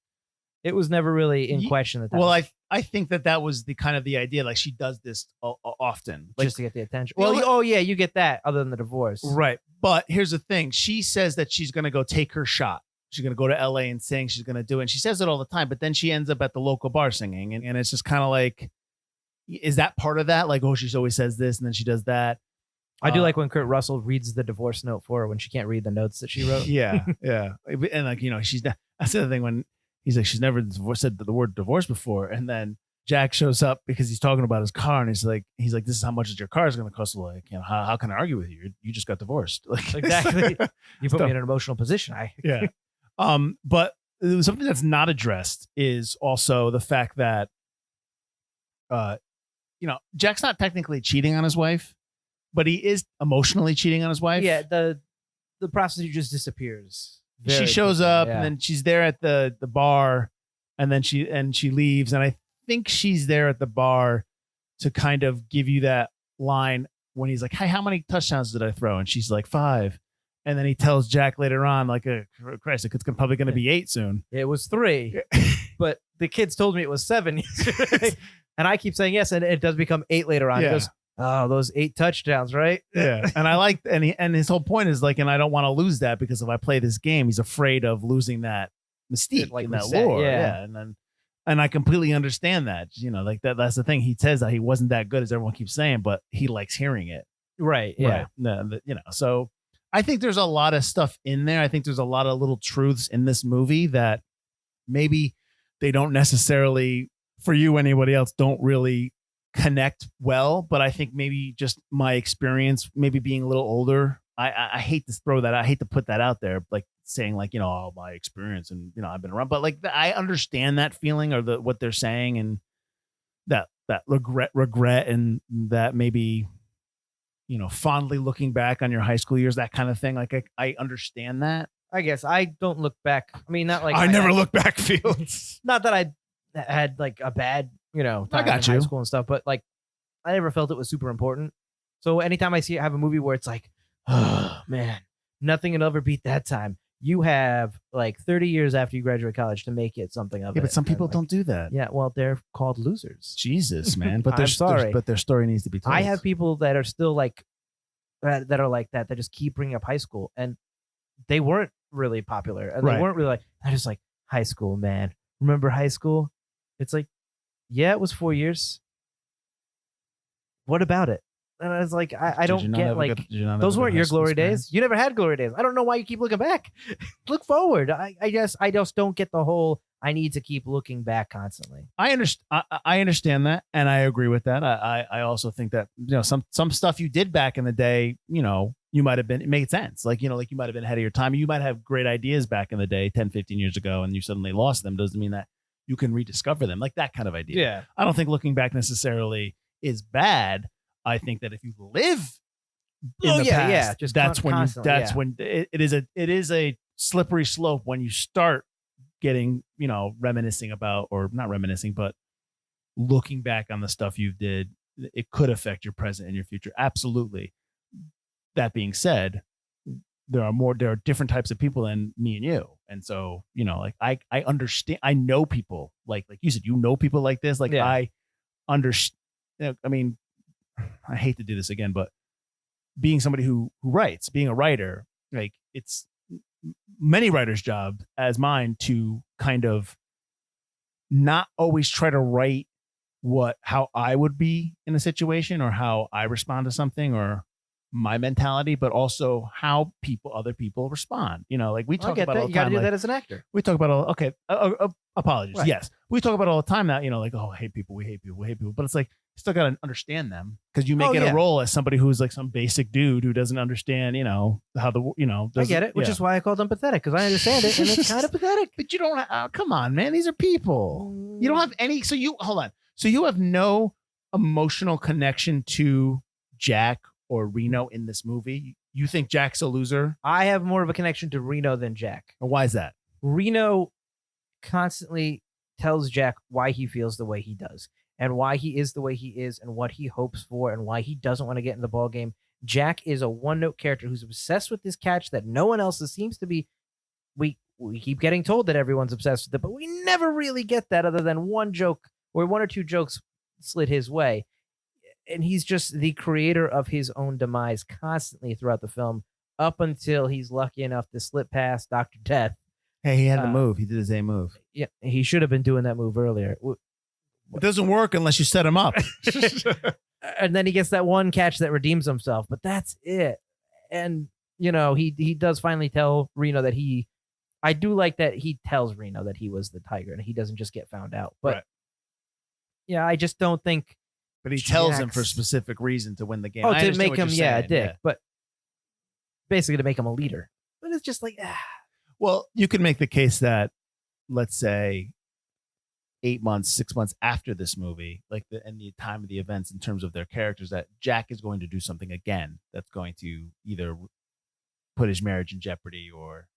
It was never really in question that. Well, was, I think that was the kind of the idea. Like, she does this often, like, just to get the attention. Well, you get that other than the divorce, right? But here's the thing: she says that she's going to go take her shot. She's going to go to LA and sing. She's going to do it. And she says it all the time. But then she ends up at the local bar singing, and it's just kind of like, is that part of that? Like, oh, she always says this, and then she does that. I do like when Kurt Russell reads the divorce note for her when she can't read the notes that she wrote. Yeah, yeah, and like, she's not. That's the other thing when he's like, she's never said the word divorce before, and then Jack shows up because he's talking about his car, and he's like, this is how much your car is going to cost. Like, how can I argue with you? You just got divorced. Like, exactly. You put me in an emotional position. Yeah. But something that's not addressed is also the fact that, Jack's not technically cheating on his wife, but he is emotionally cheating on his wife. Yeah. The prostitute just disappears. She shows up and then she's there at the bar, and then she leaves. And I think she's there at the bar to kind of give you that line when he's like, hey, how many touchdowns did I throw? And she's like, 5. And then he tells Jack later on, like, Christ, it's probably going to be 8 soon. It was 3, but the kids told me it was 7 yesterday. And I keep saying yes, and it does become 8 later on. Yeah. He goes, oh, those 8 touchdowns, right? Yeah. And I like, and his whole point is like, and I don't want to lose that because if I play this game, he's afraid of losing that mystique, like and that said, lore. yeah. And I completely understand that, like that's the thing. He says that he wasn't that good as everyone keeps saying, but he likes hearing it. Right. Yeah. Right. No, so I think there's a lot of stuff in there. I think there's a lot of little truths in this movie that maybe they don't necessarily, for you, anybody else, don't really connect well, but I think maybe just my experience, maybe being a little older, I hate to throw that, I hate to put that out there, like saying like, oh, my experience and, I've been around, but like I understand that feeling or what they're saying and that regret and that maybe, fondly looking back on your high school years, that kind of thing. Like I understand that. I guess I don't look back. I mean, not like I never look back, Fields. Not that I had like a bad, time I got in you. high school and stuff, but like I never felt it was super important. So anytime I have a movie where it's like, oh man, nothing will ever beat that time. You have like 30 years after you graduate college to make it something of it. Yeah, but some people like, don't do that. Yeah, well, they're called losers. Jesus, man. But I'm sorry. but their story needs to be told. I have people that are still like that are like that just keep bringing up high school, and they weren't really popular, and Right. they weren't really like. I just like high school, man. Remember high school? It's like, yeah, it was 4 years. What about it? And I was like, I don't get like those weren't your glory days. You never had glory days. I don't know why you keep looking back. Look forward. I guess I just don't get the whole. I need to keep looking back constantly. I understand that, and I agree with that. I also think that some stuff you did back in the day, you might have been, it made sense. Like you might have been ahead of your time. You might have great ideas back in the day, 10, 15 years ago, and you suddenly lost them. Doesn't mean that you can rediscover them. Like that kind of idea. Yeah. I don't think looking back necessarily is bad. I think that if you live in the past, just that's when it is a slippery slope when you start getting, reminiscing about, or not reminiscing, but looking back on the stuff you did, it could affect your present and your future. Absolutely. That being said, there are different types of people than me and you. And so, like I understand, I know people like you said, people like this. Like yeah. I understand. I mean, I hate to do this again, but being somebody who writes, being a writer, like it's many writers' job as mine to kind of not always try to write how I would be in a situation or how I respond to something or my mentality, but also how other people respond. Like we talk about all the time. You got to do that as an actor. We talk about apologies. Right. Yes, we talk about all the time that like, oh, I hate people, we hate people, but it's like you still got to understand them because you may get a role as somebody who's like some basic dude who doesn't understand, how the I get it, which is why I called them pathetic because I understand it and it's kind of pathetic. But you don't. Come on, man, these are people. You don't have any. So you hold on. So you have no emotional connection to Jack or Reno in this movie. You think Jack's a loser? I have more of a connection to Reno than Jack. Why is that? Reno constantly tells Jack why he feels the way he does and why he is the way he is and what he hopes for and why he doesn't want to get in the ball game. Jack is a one-note character who's obsessed with this catch that no one else seems to be. We keep getting told that everyone's obsessed with it, but we never really get that other than one joke or one or two jokes slid his way. And he's just the creator of his own demise constantly throughout the film up until he's lucky enough to slip past Dr. Death. Hey, he had the move. He did his A move. Yeah, he should have been doing that move earlier. It doesn't work unless you set him up. And then he gets that one catch that redeems himself, but that's it. And, he does finally tell Reno that I do like that he tells Reno that he was the tiger and he doesn't just get found out. But, right. Yeah, I just don't think. But he tells him for a specific reason to win the game. Oh, to make him, a dick. But basically to make him a leader. But it's just like, Well, you can make the case that, let's say, 8 months, 6 months after this movie, like the time of the events in terms of their characters, that Jack is going to do something again that's going to either put his marriage in jeopardy or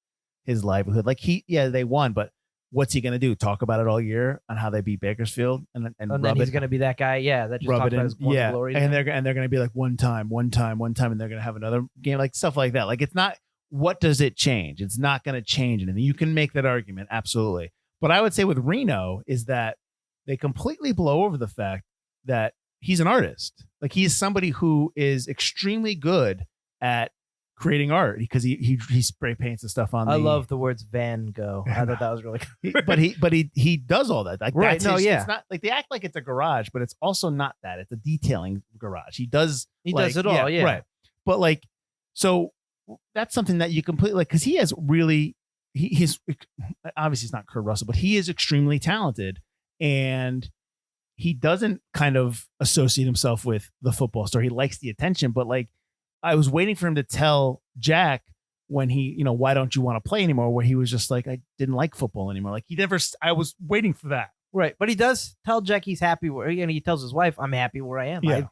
his livelihood. Like they won, but what's he going to do? Talk about it all year on how they beat Bakersfield and then he's going to be that guy. Yeah. That just talks about his glory. And they're going to be like one time. And they're going to have another game, like stuff like that. Like it's not, what does it change? It's not going to change anything. You can make that argument. Absolutely. But I would say with Reno is that they completely blow over the fact that he's an artist. Like he's somebody who is extremely good at creating art because he spray paints and stuff on. I love the words Van Gogh. I thought that was really good. but he does all that. Like right? No, yeah. It's not like they act like it's a garage, but it's also not that. It's a detailing garage. He does it all. Yeah, right. But like, so that's something that you completely like because he has really he's obviously it's not Kurt Russell, but he is extremely talented and he doesn't kind of associate himself with the football star. He likes the attention, but like I was waiting for him to tell Jack when he, why don't you want to play anymore? Where he was just like, I didn't like football anymore. Like I was waiting for that. Right. But he does tell Jack he's happy where, and he tells his wife, I'm happy where I am. Yeah.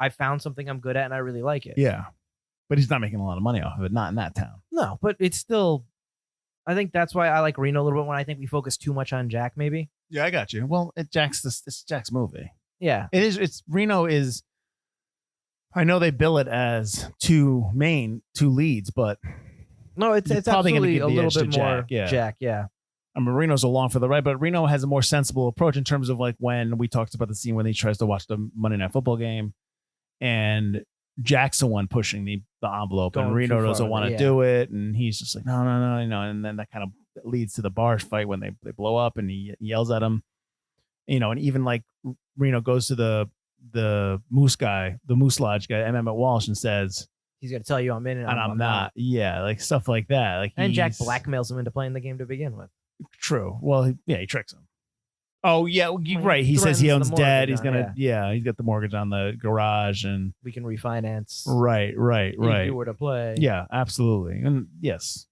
I found something I'm good at and I really like it. Yeah. But he's not making a lot of money off of it. Not in that town. No, but it's still, I think that's why I like Reno a little bit when I think we focus too much on Jack, maybe. Yeah, I got you. Well, it's Jack's movie. Yeah. It is. Reno is, I know they bill it as two leads, but no, it's probably gonna absolutely give a the little edge to bit more Jack, yeah. I mean, Reno's along for the ride, but Reno has a more sensible approach in terms of like when we talked about the scene when he tries to watch the Monday Night Football game, and Jack's the one pushing the envelope, Going and Reno too doesn't far, want to yeah. do it, and he's just like, no, and then that kind of leads to the bar fight when they blow up, and he yells at him, and even like Reno goes to the Moose Lodge guy, Emmett Walsh, and says, He's going to tell you I'm in and I'm not. Yeah, like stuff like that. Like, and Jack blackmails him into playing the game to begin with. True. Well, he tricks him. Oh yeah, Well, right. He says he owns threatens the debt. He's mortgage gonna, he's got the mortgage on the garage, and We can refinance. right. If you were to play. Yeah, absolutely. And yes.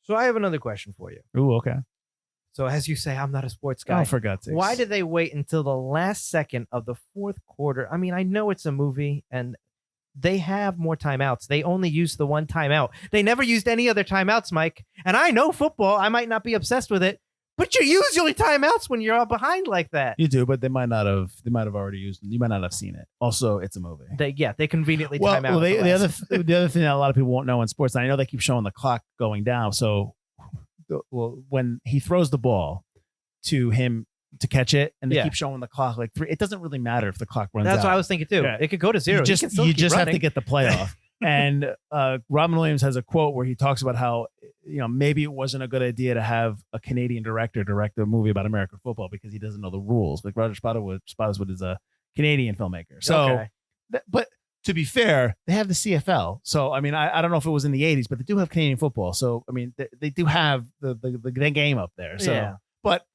So I have another question for you. Ooh, okay. So as you say, I'm not a sports guy. Oh, for God's sakes. Why did they wait until the last second of the fourth quarter? I mean, I know it's a movie and they have more timeouts. They only used the one timeout. They never used any other timeouts, Mike. And I know football. I might not be obsessed with it, but you use your timeouts when you're all behind like that. You do, but they might not have already used them. You might not have seen it. Also, it's a movie. They conveniently time out. The other thing that a lot of people won't know in sports, and I know they keep showing the clock going down. So, when he throws the ball to him to catch it, and they keep showing the clock like 3, it doesn't really matter if the clock runs out. That's what I was thinking too. Yeah. It could go to 0. You just have to get the play off. And Robin Williams has a quote where he talks about how maybe it wasn't a good idea to have a Canadian director direct a movie about American football because he doesn't know the rules. Like Roger Spottiswoode is a Canadian filmmaker. So, but to be fair, they have the CFL. So I mean, I don't know if it was in the 80s, but they do have Canadian football. So I mean, they do have the game up there. So, but.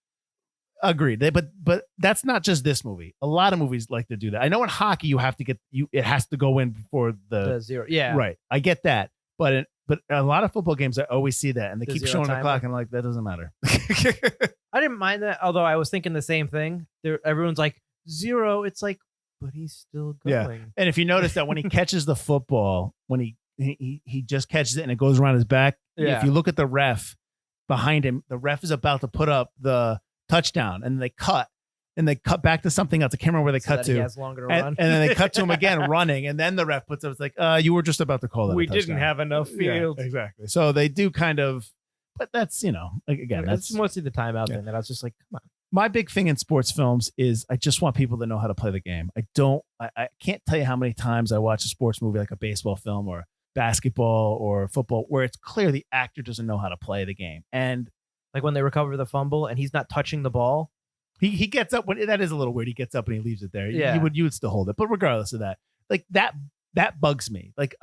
Agreed. But that's not just this movie. A lot of movies like to do that. I know in hockey you have to it has to go in before the 0. Yeah. Right. I get that. But a lot of football games I always see that and they The keep 0 showing the timer. clock and I'm like, that doesn't matter. I didn't mind that, although I was thinking the same thing. Everyone's like 0. It's like, but he's still going. Yeah. And if you notice that when he catches the football, when he just catches it and it goes around his back, if you look at the ref behind him, the ref is about to put up the touchdown, and they cut back to something else. I can't remember where they cut to. He has longer to run. And then they cut to him again running, and then the ref puts up. It's like, you were just about to call that. We a touchdown. didn't have enough field. Yeah, exactly. So they do kind of, but that's again, That's that's mostly the timeout thing that I was just like, come on. my big thing in sports films is I just want people to know how to play the game. I can't tell you how many times I watch a sports movie like a baseball film or basketball or football where it's clear the actor doesn't know how to play the game, and Like when they recover the fumble and he's not touching the ball. He gets up when that is a little weird. He gets up and he leaves it there. Yeah. You would still hold it, but regardless of that, like that bugs me. Like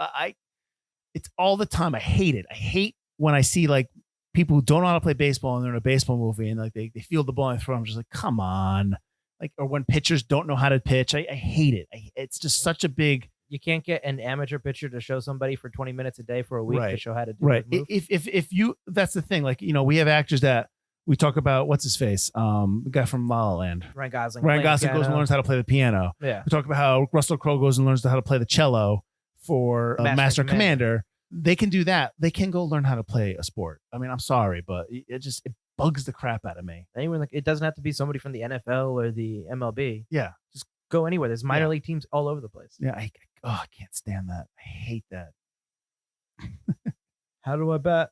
it's all the time. I hate it. I hate when I see like people who don't know how to play baseball and they're in a baseball movie and like they field the ball and throw. I'm just like, come on. Like, or when pitchers don't know how to pitch, I hate it. It's just such a big. You can't get an amateur pitcher to show somebody for 20 minutes a day for a week to show how to do right. the move. If you, that's the thing. Like, we have actors that we talk about. What's his face? The guy from La La Land. Ryan Gosling. Ryan Gosling goes and learns how to play the piano. Yeah. We talk about how Russell Crowe goes and learns how to play the cello for Master Commander. They can do that. They can go learn how to play a sport. I mean, I'm sorry, but it bugs the crap out of me. Anyone, it doesn't have to be somebody from the NFL or the MLB. Yeah. Just go anywhere. There's minor league teams all over the place. Yeah. I can't stand that. I hate that. How do I bet?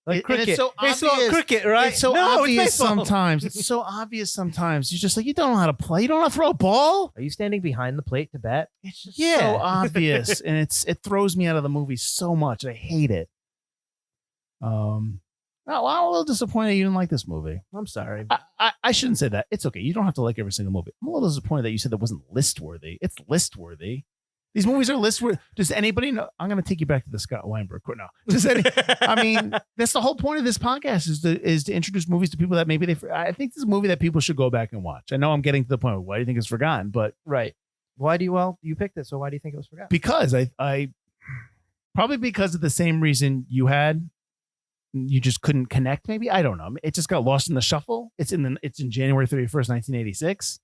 Like cricket. It's so obvious. It's cricket, right? It's so obvious sometimes. It's so obvious sometimes. You're just like, you don't know how to play. You don't know how to throw a ball. Are you standing behind the plate to bet? It's just so obvious, and it throws me out of the movie so much. I hate it. I'm a little disappointed you didn't like this movie. I'm sorry. I shouldn't say that. It's okay. You don't have to like every single movie. I'm a little disappointed that you said that wasn't list worthy. It's list worthy. These movies are listed. Does anybody know? I'm going to take you back to the Scott Weinberg. No, does any? I mean, that's the whole point of this podcast is to introduce movies to people that maybe I think this is a movie that people should go back and watch. I know I'm getting to the point of why do you think it's forgotten, but right. You picked it, so why do you think it was forgotten? Because I probably because of the same reason you had. You just couldn't connect. Maybe I don't know. It just got lost in the shuffle. It's in January 31st, 1986.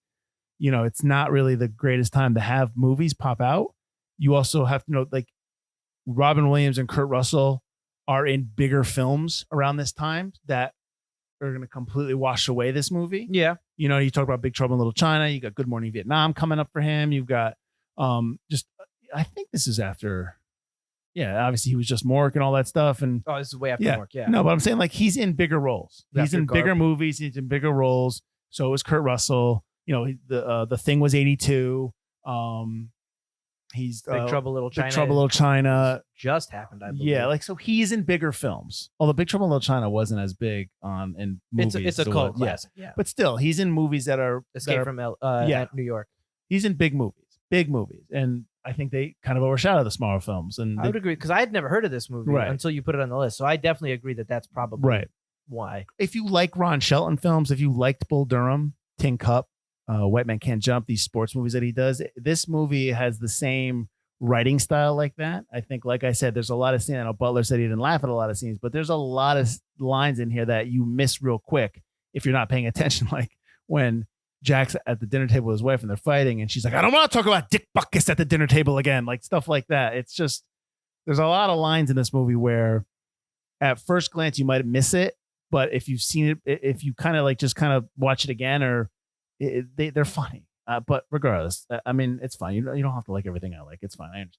You know, it's not really the greatest time to have movies pop out. You also have to know, like, Robin Williams and Kurt Russell are in bigger films around this time that are going to completely wash away this movie. Yeah. You know, you talk about Big Trouble in Little China. You got Good Morning Vietnam coming up for him. You've got I think this is after. Yeah, obviously he was just Mork and all that stuff. And this is way after Mork. Yeah. No, but I'm saying like he's in bigger roles. He's in bigger movies. He's in bigger roles. So is Kurt Russell. You know, the Thing was 82. He's Big Trouble Little China. Big Trouble Little China just happened, I believe. Yeah, like so he's in bigger films. Although Big Trouble in Little China wasn't as big in movies. It's a cult classic. Yeah. But still, he's in movies that are Escape from New York. He's in big movies, and I think they kind of overshadow the smaller films. And I would agree because I had never heard of this movie until you put it on the list. So I definitely agree that that's probably why. If you like Ron Shelton films, if you liked Bull Durham, Tin Cup, White Man Can't Jump, these sports movies that he does, this movie has the same writing style like that. I think, like I said, there's a lot of scenes. I know Butler said he didn't laugh at a lot of scenes, but there's a lot of lines in here that you miss real quick if you're not paying attention. Like when Jack's at the dinner table with his wife and they're fighting and she's like, I don't want to talk about Dick Buckus at the dinner table again. Like stuff like that. It's just, there's a lot of lines in this movie where at first glance you might miss it, but if you've seen it, if you kind of like just kind of watch it again, or they're funny. But regardless, I mean, it's fine. You don't have to like everything I like. It's fine. I understand.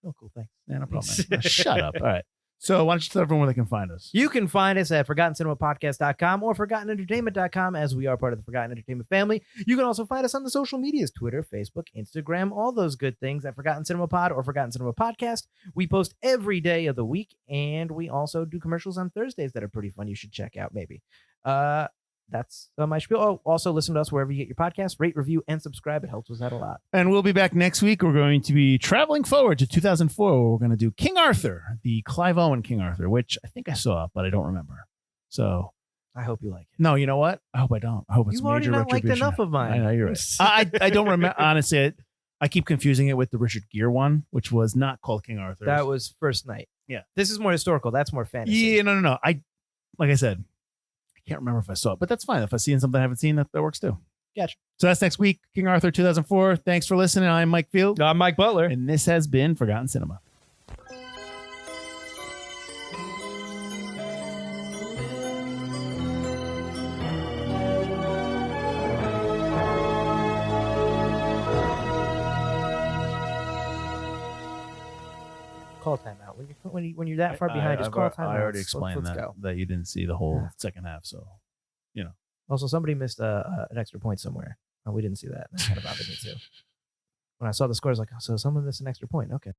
Oh, cool. Thanks. Yeah, no problem. Shut up. All right. So why don't you tell everyone where they can find us? You can find us at ForgottenCinemaPodcast.com or ForgottenEntertainment.com, as we are part of the Forgotten Entertainment family. You can also find us on the social medias, Twitter, Facebook, Instagram, all those good things at Forgotten Cinema Pod or Forgotten Cinema Podcast. We post every day of the week, and we also do commercials on Thursdays that are pretty fun. You should check out maybe. That's my spiel. Oh, also listen to us wherever you get your podcasts. Rate, review, and subscribe. It helps us out a lot. And we'll be back next week. We're going to be traveling forward to 2004, where we're going to do King Arthur, the Clive Owen King Arthur, which I think I saw, but I don't remember. So I hope you like it. No, you know what? I hope I don't. I hope it's You've already major not liked retribution. enough of mine. I know, you're right. I don't remember. Honestly, I keep confusing it with the Richard Gere one, which was not called King Arthur. That was First Night. Yeah. This is more historical. That's more fantasy. Yeah, no. Like I said, I can't remember if I saw it, but that's fine. If I see something I haven't seen, that works too. Gotcha. So that's next week, King Arthur 2004. Thanks for listening. I'm Mike Field. I'm Mike Butler. And this has been Forgotten Cinema. Call timeout. When you're that far behind, just call timeout. I already explained Let's go. that you didn't see the whole second half. So, you know. Also, somebody missed an extra point somewhere. Oh, we didn't see that. That kind of bothered me too. When I saw the score, I was like, oh, so someone missed an extra point. Okay.